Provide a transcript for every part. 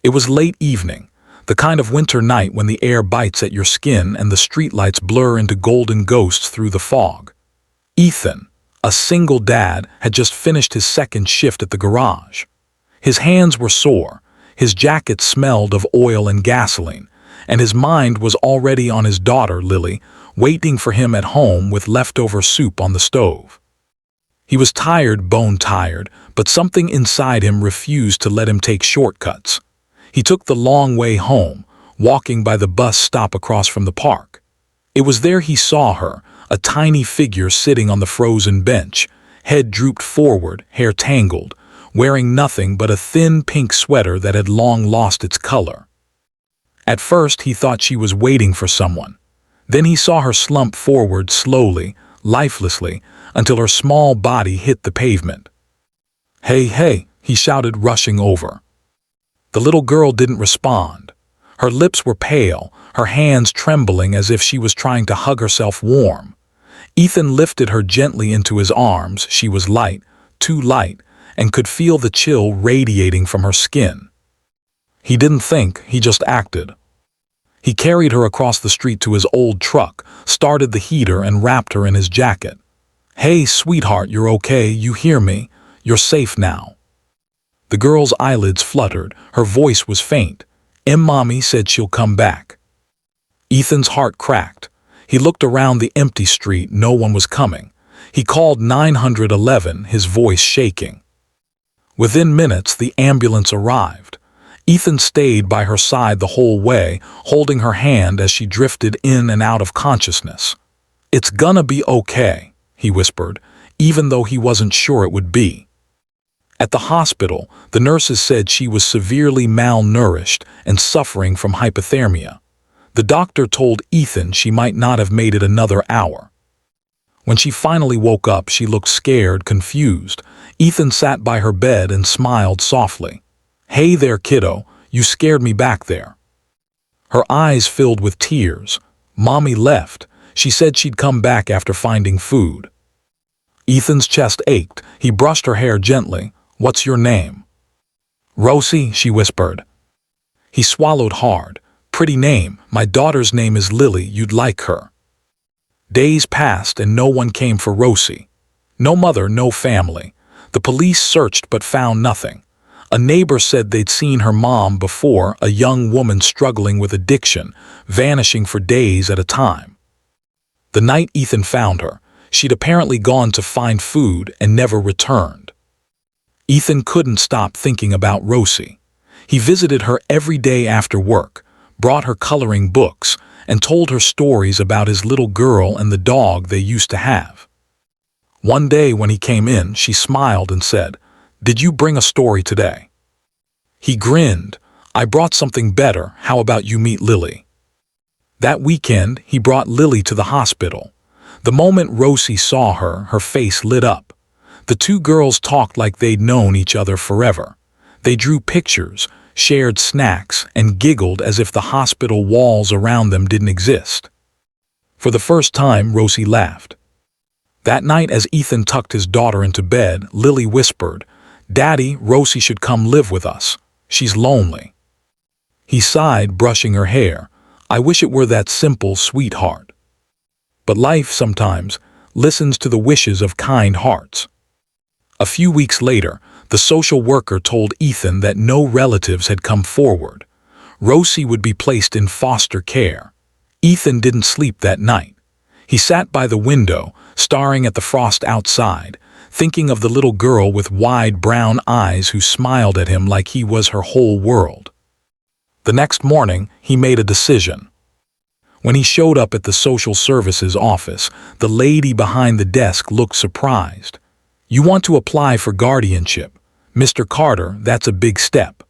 It was late evening, the kind of winter night when the air bites at your skin and the streetlights blur into golden ghosts through the fog. Ethan, a single dad, had just finished his second shift at the garage. His hands were sore, his jacket smelled of oil and gasoline, and his mind was already on his daughter, Lily, waiting for him at home with leftover soup on the stove. He was tired, bone-tired, but something inside him refused to let him take shortcuts. He took the long way home, walking by the bus stop across from the park. It was there he saw her, a tiny figure sitting on the frozen bench, head drooped forward, hair tangled, wearing nothing but a thin pink sweater that had long lost its color. At first he thought she was waiting for someone. Then he saw her slump forward slowly, lifelessly, until her small body hit the pavement. "Hey, hey," he shouted, rushing over. The little girl didn't respond. Her lips were pale, her hands trembling as if she was trying to hug herself warm. Ethan lifted her gently into his arms. She was light, too light, and could feel the chill radiating from her skin. He didn't think, he just acted. He carried her across the street to his old truck, started the heater, and wrapped her in his jacket. "Hey, sweetheart, you're okay, you hear me? You're safe now." The girl's eyelids fluttered, her voice was faint. "Mommy said she'll come back." Ethan's heart cracked. He looked around the empty street, no one was coming. He called 911, his voice shaking. Within minutes, the ambulance arrived. Ethan stayed by her side the whole way, holding her hand as she drifted in and out of consciousness. "It's gonna be okay," he whispered, even though he wasn't sure it would be. At the hospital, the nurses said she was severely malnourished and suffering from hypothermia. The doctor told Ethan she might not have made it another hour. When she finally woke up, she looked scared, confused. Ethan sat by her bed and smiled softly. "Hey there, kiddo, you scared me back there." Her eyes filled with tears. "Mommy left. She said she'd come back after finding food." Ethan's chest ached. He brushed her hair gently. "What's your name?" "Rosie," she whispered. He swallowed hard. "Pretty name. My daughter's name is Lily. You'd like her." Days passed and no one came for Rosie. No mother, no family. The police searched but found nothing. A neighbor said they'd seen her mom before, a young woman struggling with addiction, vanishing for days at a time. The night Ethan found her, she'd apparently gone to find food and never returned. Ethan couldn't stop thinking about Rosie. He visited her every day after work, brought her coloring books, and told her stories about his little girl and the dog they used to have. One day when he came in, she smiled and said, "Did you bring a story today?" He grinned. "I brought something better. How about you meet Lily?" That weekend, he brought Lily to the hospital. The moment Rosie saw her, her face lit up. The two girls talked like they'd known each other forever. They drew pictures, shared snacks, and giggled as if the hospital walls around them didn't exist. For the first time, Rosie laughed. That night, as Ethan tucked his daughter into bed, Lily whispered, "Daddy, Rosie should come live with us. She's lonely." He sighed, brushing her hair. "I wish it were that simple, sweetheart." But life sometimes listens to the wishes of kind hearts. A few weeks later, the social worker told Ethan that no relatives had come forward. Rosie would be placed in foster care. Ethan didn't sleep that night. He sat by the window, staring at the frost outside, thinking of the little girl with wide brown eyes who smiled at him like he was her whole world. The next morning, he made a decision. When he showed up at the social services office, the lady behind the desk looked surprised. "You want to apply for guardianship. Mr. Carter, that's a big step."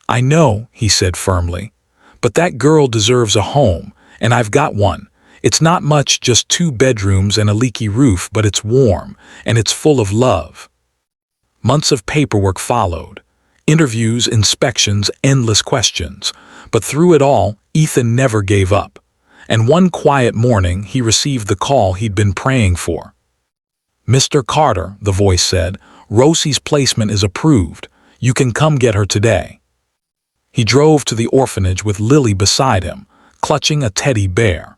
"I know," he said firmly, "but that girl deserves a home, and I've got one. It's not much, just 2 bedrooms and a leaky roof, but it's warm, and it's full of love." Months of paperwork followed. Interviews, inspections, endless questions. But through it all, Ethan never gave up. And one quiet morning, he received the call he'd been praying for. "Mr. Carter," the voice said, "Rosie's placement is approved. You can come get her today." He drove to the orphanage with Lily beside him, clutching a teddy bear.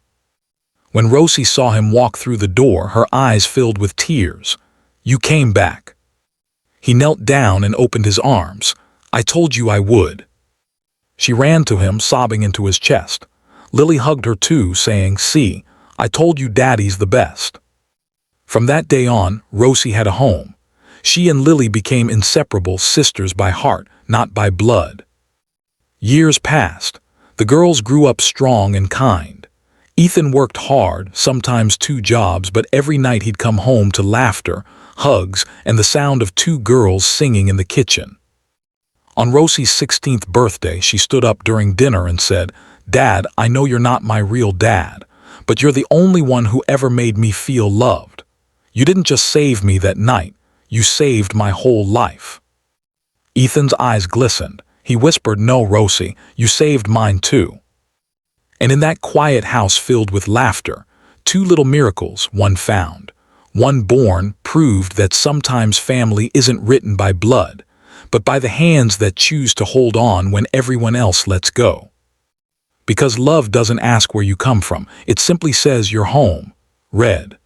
When Rosie saw him walk through the door, her eyes filled with tears. "You came back." He knelt down and opened his arms. "I told you I would." She ran to him, sobbing into his chest. Lily hugged her too, saying, "See, I told you Daddy's the best." From that day on, Rosie had a home. She and Lily became inseparable sisters by heart, not by blood. Years passed. The girls grew up strong and kind. Ethan worked hard, sometimes 2 jobs, but every night he'd come home to laughter, hugs, and the sound of 2 girls singing in the kitchen. On Rosie's 16th birthday, she stood up during dinner and said, "Dad, I know you're not my real dad, but you're the only one who ever made me feel loved. You didn't just save me that night, you saved my whole life." Ethan's eyes glistened. He whispered, "No, Rosie, you saved mine too." And in that quiet house filled with laughter, 2 little miracles, one found. One born, proved that sometimes family isn't written by blood, but by the hands that choose to hold on when everyone else lets go. Because love doesn't ask where you come from, it simply says you're home. Red.